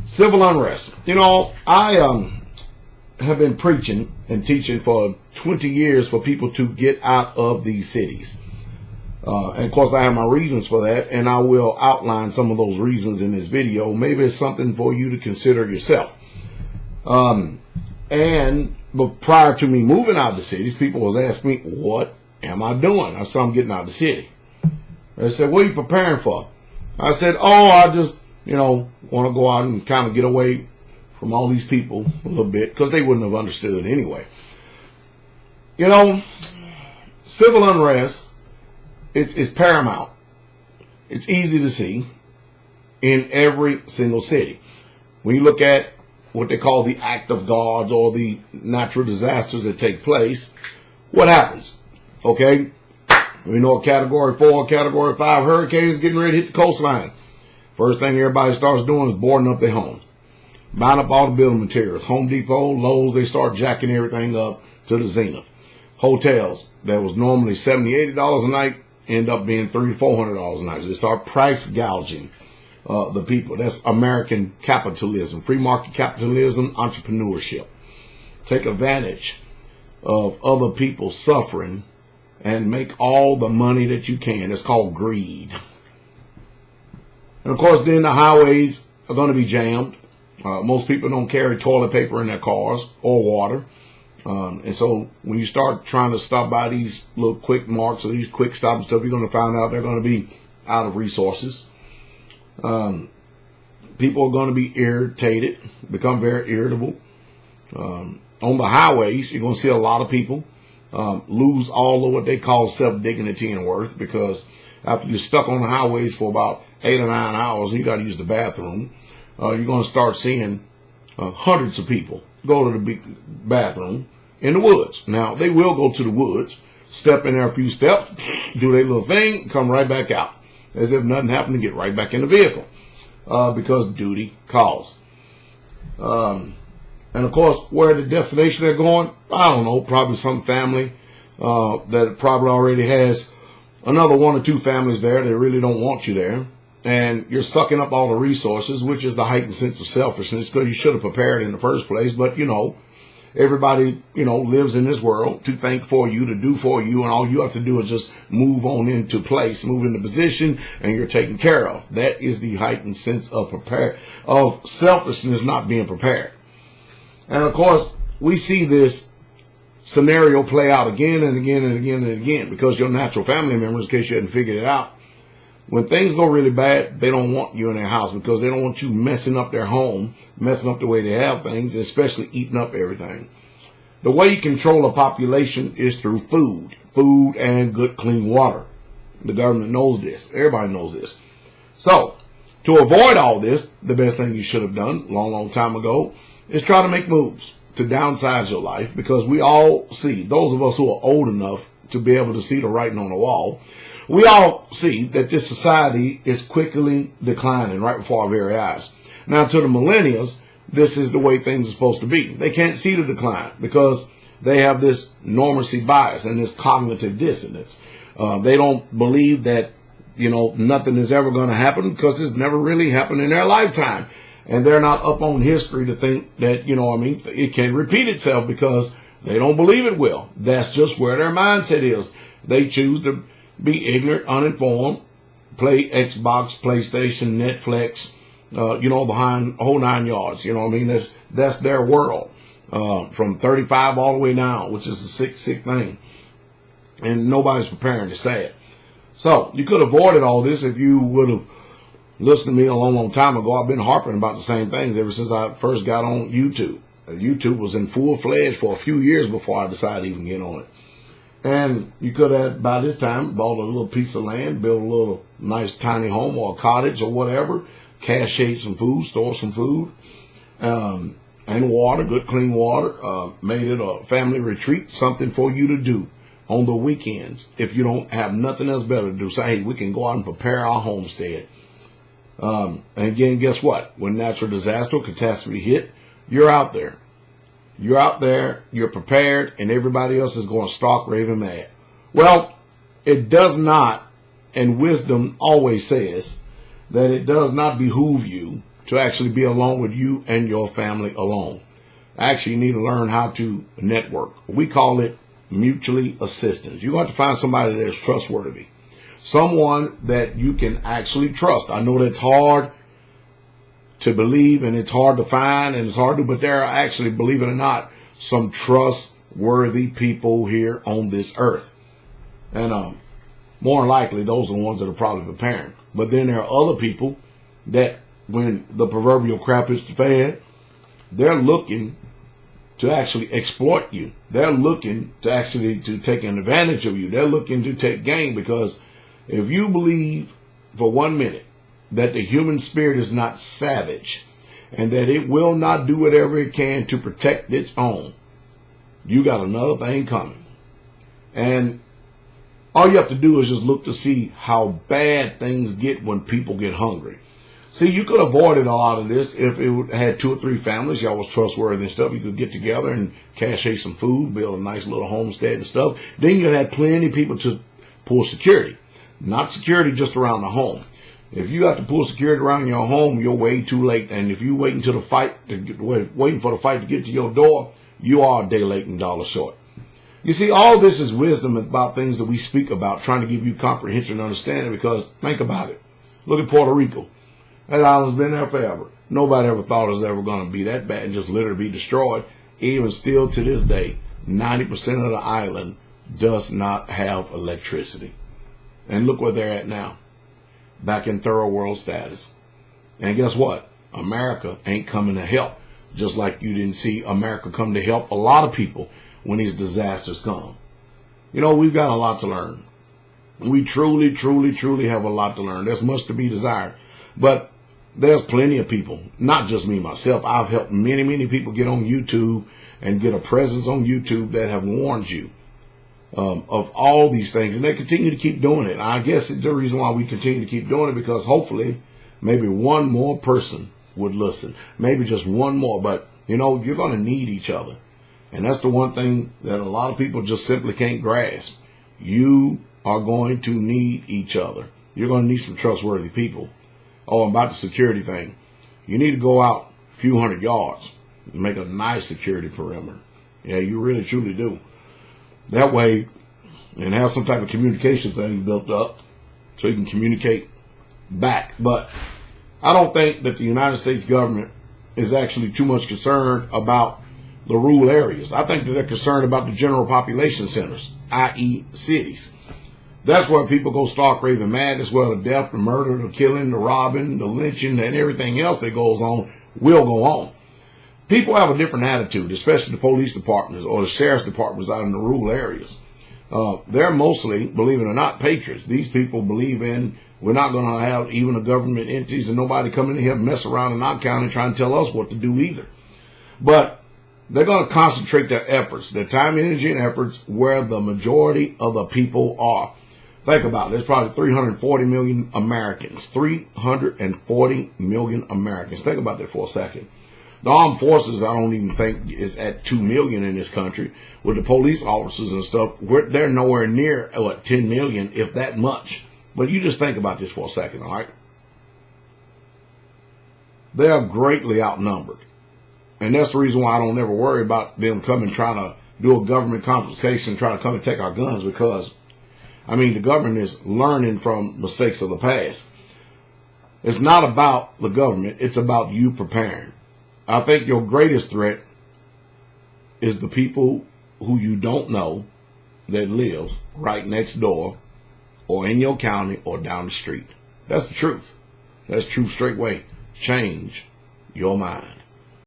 Civil unrest. You know, I have been preaching and teaching for 20 years for people to get out of these cities. And of course, I have my reasons for that, and I will outline some of those reasons in this video. Maybe it's something for you to consider yourself. But prior to me moving out of the cities, people was asking me, what am I doing? I said, I'm getting out of the city. They said, what are you preparing for? I said, I just, want to go out and kind of get away from all these people a little bit, because they wouldn't have understood anyway. Civil unrest, it's paramount. It's easy to see in every single city. When you look at what they call the act of gods or the natural disasters that take place, what happens? Okay, we know a Category 4, Category 5 hurricane is getting ready to hit the coastline. First thing everybody starts doing is boarding up their home, buying up all the building materials. Home Depot, Lowe's, they start jacking everything up to the zenith. Hotels that was normally $70, $80 a night end up being $300 to $400 a night. So they start price gouging the people. That's American capitalism, free market capitalism, entrepreneurship. Take advantage of other people suffering and make all the money that you can. It's called greed. And of course, then the highways are going to be jammed. Most people don't carry toilet paper in their cars or water. And so when you start trying to stop by these little quick marks or these quick stop and stuff, you're going to find out they're going to be out of resources. People are going to be irritated, become very irritable. On the highways, you're going to see a lot of people lose all of what they call self-dignity and worth, because after you're stuck on the highways for about 8 or 9 hours and you got to use the bathroom, you're going to start seeing hundreds of people go to the bathroom in the woods. Now, they will go to the woods, step in there a few steps, do their little thing, come right back out, as if nothing happened, to get right back in the vehicle, because duty calls. And of course, where the destination they're going, I don't know, probably some family that probably already has another 1 or 2 families there that really don't want you there. And you're sucking up all the resources, which is the heightened sense of selfishness, because you should have prepared in the first place. But, everybody, lives in this world to think for you, to do for you, and all you have to do is just move on into place, move into position, and you're taken care of. That is the heightened sense of selfishness, not being prepared. And of course, we see this scenario play out again and again and again and again, because your natural family members, in case you hadn't figured it out, when things go really bad, they don't want you in their house, because they don't want you messing up their home, messing up the way they have things, especially eating up everything. The way you control a population is through food and good, clean water. The government knows this. Everybody knows this. So, to avoid all this, the best thing you should have done a long, long time ago is try to make moves to downsize your life, because we all see, those of us who are old enough to be able to see the writing on the wall, we all see that this society is quickly declining right before our very eyes. Now, to the millennials, this is the way things are supposed to be. They can't see the decline because they have this normacy bias and this cognitive dissonance. They don't believe that, nothing is ever going to happen, because it's never really happened in their lifetime. And they're not up on history to think that, it can repeat itself, because they don't believe it will. That's just where their mindset is. They choose to be ignorant, uninformed, play Xbox, PlayStation, Netflix, behind whole 9 yards. That's their world, from 35 all the way down, which is a sick thing. And nobody's preparing to say it. So you could have avoided all this if you would have listened to me a long, long time ago. I've been harping about the same things ever since I first got on YouTube. YouTube was in full-fledged for a few years before I decided to even get on it. And you could have, by this time, bought a little piece of land, built a little nice tiny home or a cottage or whatever, cached some food, store some food, and water, good clean water, made it a family retreat, something for you to do on the weekends if you don't have nothing else better to do. Say, hey, we can go out and prepare our homestead. And again, guess what? When natural disaster or catastrophe hit, you're out there. You're out there, you're prepared, and everybody else is going stark raving mad. Well, it does not, and wisdom always says that it does not behoove you to actually be alone with you and your family alone. Actually, you need to learn how to network. We call it mutually assistance. You're going to have to find somebody that's trustworthy. Someone that you can actually trust. I know that's hard to believe and it's hard to find and it's hard to, but there are actually, believe it or not, some trustworthy people here on this earth. And more than likely, those are the ones that are probably preparing. But then there are other people that when the proverbial crap hits the fan, they're looking to actually exploit you. They're looking to actually to take advantage of you. They're looking to take gain, because if you believe for 1 minute that the human spirit is not savage and that it will not do whatever it can to protect its own, you got another thing coming. And all you have to do is just look to see how bad things get when people get hungry. See, you could have avoided a lot of this if it had 2 or 3 families. Y'all was trustworthy and stuff. You could get together and cache some food, build a nice little homestead and stuff. Then you'd have plenty of people to pull security. Not security just around the home. If you got to pull security around your home, you're way too late. And if you waiting for the fight to get to your door, you are a day late and dollar short. You see, all this is wisdom about things that we speak about, trying to give you comprehension and understanding, because think about it. Look at Puerto Rico. That island's been there forever. Nobody ever thought it was ever going to be that bad and just literally be destroyed. Even still to this day, 90% of the island does not have electricity. And look where they're at now. Back in third world status. And guess what? America ain't coming to help. Just like you didn't see America come to help a lot of people when these disasters come. You know, we've got a lot to learn. We truly, truly, truly have a lot to learn. There's much to be desired. But there's plenty of people, not just me, myself. I've helped many, many people get on YouTube and get a presence on YouTube that have warned you of all these things. And they continue to keep doing it. I guess the reason why we continue to keep doing it, because hopefully maybe one more person would listen. Maybe just one more. But, you know, you're going to need each other. And that's the one thing that a lot of people just simply can't grasp. You are going to need each other. You're going to need some trustworthy people. Oh, about the security thing. You need to go out a few hundred yards and make a nice security perimeter. Yeah, you really, truly do. That way, and have some type of communication thing built up so you can communicate back. But I don't think that the United States government is actually too much concerned about the rural areas. I think that they're concerned about the general population centers, i.e. cities. That's where people go stark raving mad. That's where the death, the murder, the killing, the robbing, the lynching, and everything else that goes on will go on. People have a different attitude, especially the police departments or the sheriff's departments out in the rural areas. They're mostly, believe it or not, patriots. These people believe in, we're not going to have even the government entities and nobody coming in here and mess around in our county trying to tell us what to do either. But they're going to concentrate their efforts, their time, energy, and efforts where the majority of the people are. Think about it. There's probably 340 million Americans. 340 million Americans. Think about that for a second. The armed forces, I don't even think, is at 2 million in this country. With the police officers and stuff, they're nowhere near, 10 million, if that much. But you just think about this for a second, all right? They are greatly outnumbered. And that's the reason why I don't ever worry about them coming trying to do a government confiscation, trying to come and take our guns, because I mean, the government is learning from mistakes of the past. It's not about the government. It's about you preparing. I think your greatest threat is the people who you don't know that lives right next door or in your county or down the street. That's the truth. That's truth straight way. Change your mind.